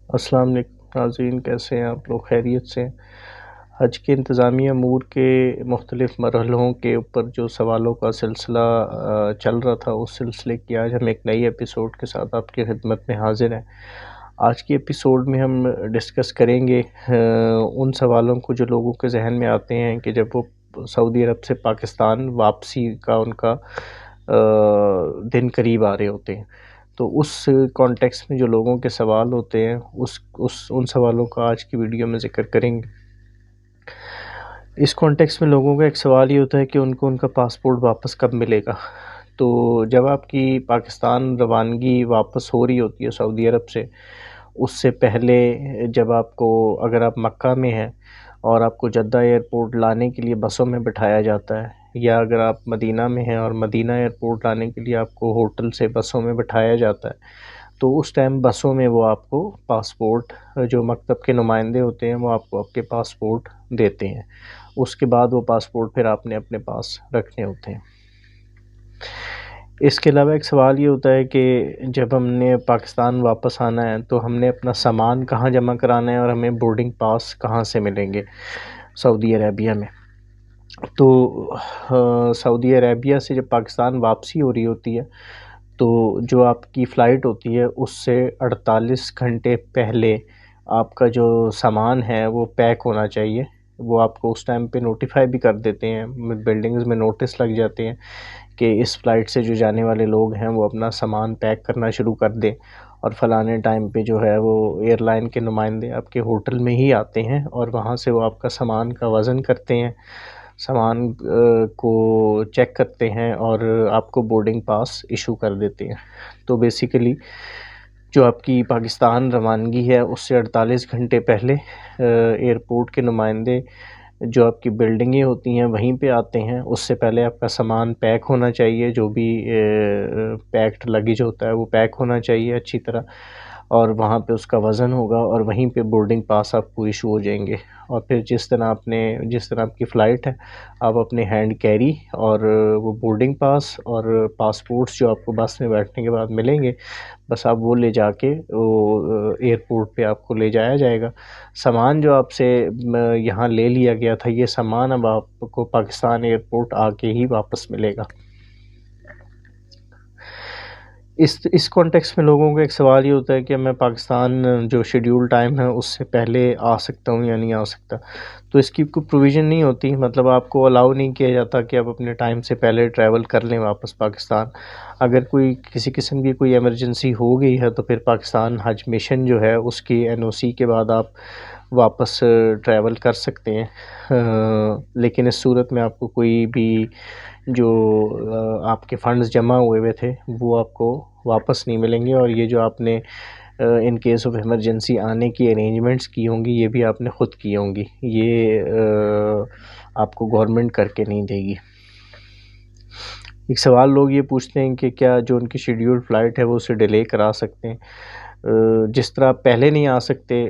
السلام علیکم ناظرین، کیسے ہیں آپ لوگ؟ خیریت سے ہیں؟ حج کے انتظامی امور کے مختلف مرحلوں کے اوپر جو سوالوں کا سلسلہ چل رہا تھا، اس سلسلے کی آج ہم ایک نئی ایپیسوڈ کے ساتھ آپ کی خدمت میں حاضر ہیں۔ آج کی ایپیسوڈ میں ہم ڈسکس کریں گے ان سوالوں کو جو لوگوں کے ذہن میں آتے ہیں کہ جب وہ سعودی عرب سے پاکستان واپسی کا ان کا دن قریب آ رہے ہوتے ہیں، تو اس کانٹیکس میں جو لوگوں کے سوال ہوتے ہیں ان سوالوں کا آج کی ویڈیو میں ذکر کریں گے۔ اس کانٹیکس میں لوگوں کا ایک سوال یہ ہوتا ہے کہ ان کو ان کا پاسپورٹ واپس کب ملے گا۔ تو جب آپ کی پاکستان روانگی واپس ہو رہی ہوتی ہے سعودی عرب سے، اس سے پہلے جب آپ کو، اگر آپ مکہ میں ہیں اور آپ کو جدہ ایئرپورٹ لانے کے لیے بسوں میں بٹھایا جاتا ہے، یا اگر آپ مدینہ میں ہیں اور مدینہ ایئرپورٹ لانے کے لیے آپ کو ہوٹل سے بسوں میں بٹھایا جاتا ہے، تو اس ٹائم بسوں میں وہ آپ کو پاسپورٹ، جو مکتب کے نمائندے ہوتے ہیں وہ آپ کو آپ کے پاسپورٹ دیتے ہیں۔ اس کے بعد وہ پاسپورٹ پھر آپ نے اپنے پاس رکھنے ہوتے ہیں۔ اس کے علاوہ ایک سوال یہ ہوتا ہے کہ جب ہم نے پاکستان واپس آنا ہے تو ہم نے اپنا سامان کہاں جمع کرانا ہے اور ہمیں بورڈنگ پاس کہاں سے ملیں گے سعودی عربیہ میں۔ تو سعودی عربیہ سے جب پاکستان واپسی ہو رہی ہوتی ہے تو جو آپ کی فلائٹ ہوتی ہے اس سے 48 گھنٹے پہلے آپ کا جو سامان ہے وہ پیک ہونا چاہیے۔ وہ آپ کو اس ٹائم پہ نوٹیفائی بھی کر دیتے ہیں، بلڈنگز میں نوٹس لگ جاتے ہیں کہ اس فلائٹ سے جو جانے والے لوگ ہیں وہ اپنا سامان پیک کرنا شروع کر دیں، اور فلانے ٹائم پہ جو ہے وہ ایئر لائن کے نمائندے آپ کے ہوٹل میں ہی آتے ہیں اور وہاں سے وہ آپ کا سامان کا وزن کرتے ہیں، سامان کو چیک کرتے ہیں اور آپ کو بورڈنگ پاس ایشو کر دیتے ہیں۔ تو بیسیکلی جو آپ کی پاکستان روانگی ہے اس سے 48 گھنٹے پہلے ایئرپورٹ کے نمائندے جو آپ کی بلڈنگیں ہوتی ہیں وہیں پہ آتے ہیں۔ اس سے پہلے آپ کا سامان پیک ہونا چاہیے، جو بھی پیکڈ لگیج ہوتا ہے وہ پیک ہونا چاہیے اچھی طرح، اور وہاں پہ اس کا وزن ہوگا اور وہیں پہ بورڈنگ پاس آپ کو ایشو ہو جائیں گے۔ اور پھر جس طرح آپ کی فلائٹ ہے، آپ اپنے ہینڈ کیری اور وہ بورڈنگ پاس اور پاسپورٹس جو آپ کو بس میں بیٹھنے کے بعد ملیں گے، بس آپ وہ لے جا کے ایئرپورٹ پہ آپ کو لے جایا جائے گا۔ سامان جو آپ سے یہاں لے لیا گیا تھا، یہ سامان اب آپ کو پاکستان ایئرپورٹ آ کے ہی واپس ملے گا۔ اس کانٹیکس میں لوگوں کا ایک سوال یہ ہوتا ہے کہ میں پاکستان جو شیڈیول ٹائم ہے اس سے پہلے آ سکتا ہوں یا نہیں آ سکتا۔ تو اس کی کوئی پروویژن نہیں ہوتی، مطلب آپ کو الاؤ نہیں کیا جاتا کہ آپ اپنے ٹائم سے پہلے ٹریول کر لیں واپس پاکستان۔ اگر کسی قسم کی کوئی ایمرجنسی ہو گئی ہے تو پھر پاکستان حج مشن جو ہے اس کی NOC کے بعد آپ واپس ٹریول کر سکتے ہیں، لیکن اس صورت میں آپ کو کوئی بھی جو آپ کے فنڈز جمع ہوئے تھے وہ آپ کو واپس نہیں ملیں گے، اور یہ جو آپ نے ان کیس آف ایمرجنسی آنے کی ارینجمنٹس کی ہوں گی یہ بھی آپ نے خود کی ہوں گی، یہ آپ کو گورنمنٹ کر کے نہیں دے گی۔ ایک سوال لوگ یہ پوچھتے ہیں کہ کیا جو ان کی شیڈیول فلائٹ ہے وہ اسے ڈیلے کرا سکتے ہیں۔ جس طرح آپ پہلے نہیں آ سکتے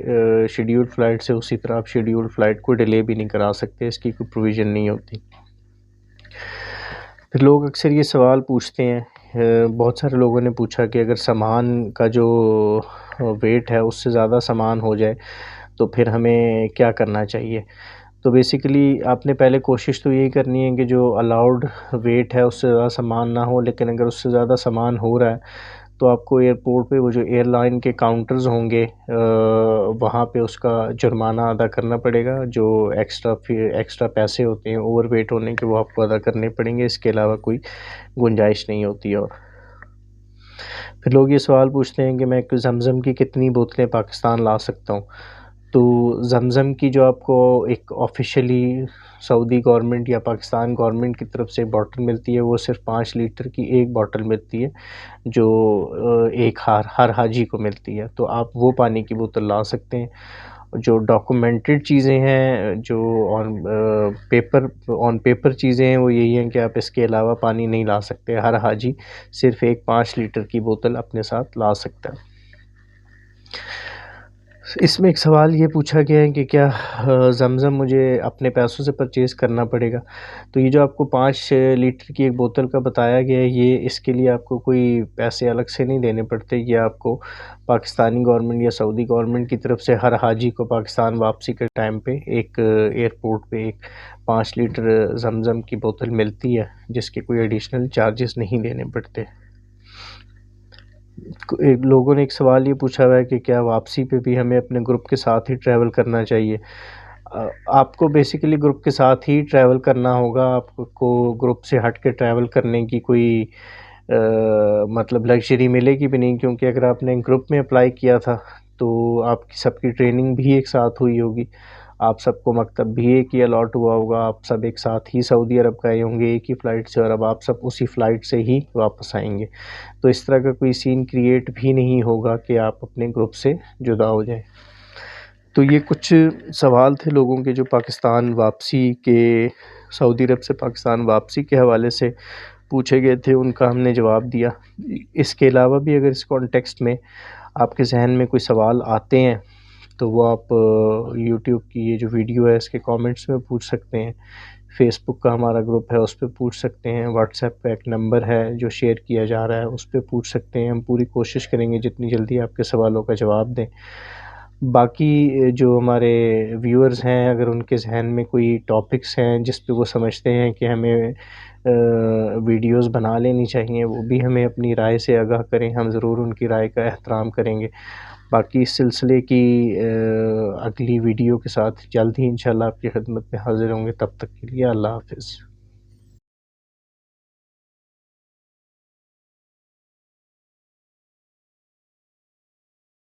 شیڈیول فلائٹ سے، اسی طرح آپ شیڈیول فلائٹ کو ڈیلے بھی نہیں کرا سکتے، اس کی کوئی پروویژن نہیں ہوتی۔ پھر لوگ اکثر یہ سوال پوچھتے ہیں، بہت سارے لوگوں نے پوچھا کہ اگر سامان کا جو ویٹ ہے اس سے زیادہ سامان ہو جائے تو پھر ہمیں کیا کرنا چاہیے۔ تو بیسیکلی آپ نے پہلے کوشش تو یہی کرنی ہے کہ جو الاؤڈ ویٹ ہے اس سے زیادہ سامان نہ ہو، لیکن اگر اس سے زیادہ سامان ہو رہا ہے تو آپ کو ایئرپورٹ پہ وہ جو ایئر لائن کے کاؤنٹرز ہوں گے وہاں پہ اس کا جرمانہ ادا کرنا پڑے گا، جو ایکسٹرا پیسے ہوتے ہیں اوور ویٹ ہونے کے وہ آپ کو ادا کرنے پڑیں گے، اس کے علاوہ کوئی گنجائش نہیں ہوتی۔ اور پھر لوگ یہ سوال پوچھتے ہیں کہ میں زمزم کی کتنی بوتلیں پاکستان لا سکتا ہوں۔ تو زمزم کی جو آپ کو ایک آفیشیلی سعودی گورنمنٹ یا پاکستان گورنمنٹ کی طرف سے بوٹل ملتی ہے، وہ صرف 5 لیٹر کی ایک بوٹل ملتی ہے، جو ایک ہر حاجی کو ملتی ہے، تو آپ وہ پانی کی بوتل لا سکتے ہیں۔ جو ڈاکومنٹڈ چیزیں ہیں، جو آن پیپر چیزیں ہیں، وہ یہی ہیں کہ آپ اس کے علاوہ پانی نہیں لا سکتے، ہر حاجی صرف ایک 5 لیٹر کی بوتل اپنے ساتھ لا سکتا ہے۔ اس میں ایک سوال یہ پوچھا گیا ہے کہ کیا زمزم مجھے اپنے پیسوں سے پرچیز کرنا پڑے گا؟ تو یہ جو آپ کو 5 لیٹر کی ایک بوتل کا بتایا گیا ہے، یہ اس کے لیے آپ کو کوئی پیسے الگ سے نہیں دینے پڑتے. یہ آپ کو پاکستانی گورنمنٹ یا سعودی گورنمنٹ کی طرف سے ہر حاجی کو پاکستان واپسی کے ٹائم پہ ایک ایئرپورٹ پہ ایک 5 لیٹر زمزم کی بوتل ملتی ہے، جس کے کوئی ایڈیشنل چارجز نہیں دینے پڑتے. لوگوں نے ایک سوال یہ پوچھا ہوا ہے کہ کیا واپسی پہ بھی ہمیں اپنے گروپ کے ساتھ ہی ٹریول کرنا چاہیے؟ آپ کو بیسیکلی گروپ کے ساتھ ہی ٹریول کرنا ہوگا. آپ کو گروپ سے ہٹ کے ٹریول کرنے کی کوئی مطلب لگژری ملے گی بھی نہیں، کیونکہ اگر آپ نے گروپ میں اپلائی کیا تھا تو آپ کی سب کی ٹریننگ بھی ایک ساتھ ہوئی ہوگی، آپ سب کو مکتب بھی ایک ہی الاٹ ہوا ہوگا، آپ سب ایک ساتھ ہی سعودی عرب گئے ہوں گے ایک ہی فلائٹ سے، اور اب آپ سب اسی فلائٹ سے ہی واپس آئیں گے. تو اس طرح کا کوئی سین کریٹ بھی نہیں ہوگا کہ آپ اپنے گروپ سے جدا ہو جائیں. تو یہ کچھ سوال تھے لوگوں کے جو پاکستان واپسی کے، سعودی عرب سے پاکستان واپسی کے حوالے سے پوچھے گئے تھے، ان کا ہم نے جواب دیا. اس کے علاوہ بھی اگر اس کانٹیکسٹ میں آپ کے ذہن میں کوئی سوال آتے ہیں تو وہ آپ یوٹیوب کی یہ جو ویڈیو ہے اس کے کامنٹس میں پوچھ سکتے ہیں، فیس بک کا ہمارا گروپ ہے اس پہ پوچھ سکتے ہیں، واٹس ایپ پہ ایک نمبر ہے جو شیئر کیا جا رہا ہے اس پہ پوچھ سکتے ہیں. ہم پوری کوشش کریں گے جتنی جلدی آپ کے سوالوں کا جواب دیں. باقی جو ہمارے ویورز ہیں، اگر ان کے ذہن میں کوئی ٹاپکس ہیں جس پہ وہ سمجھتے ہیں کہ ہمیں ویڈیوز بنا لینی چاہیے، وہ بھی ہمیں اپنی رائے سے آگاہ کریں، ہم ضرور ان کی رائے کا احترام کریں گے. باقی اس سلسلے کی اگلی ویڈیو کے ساتھ جلد ہی انشاءاللہ آپ کی خدمت میں حاضر ہوں گے. تب تک کے لیے اللہ حافظ.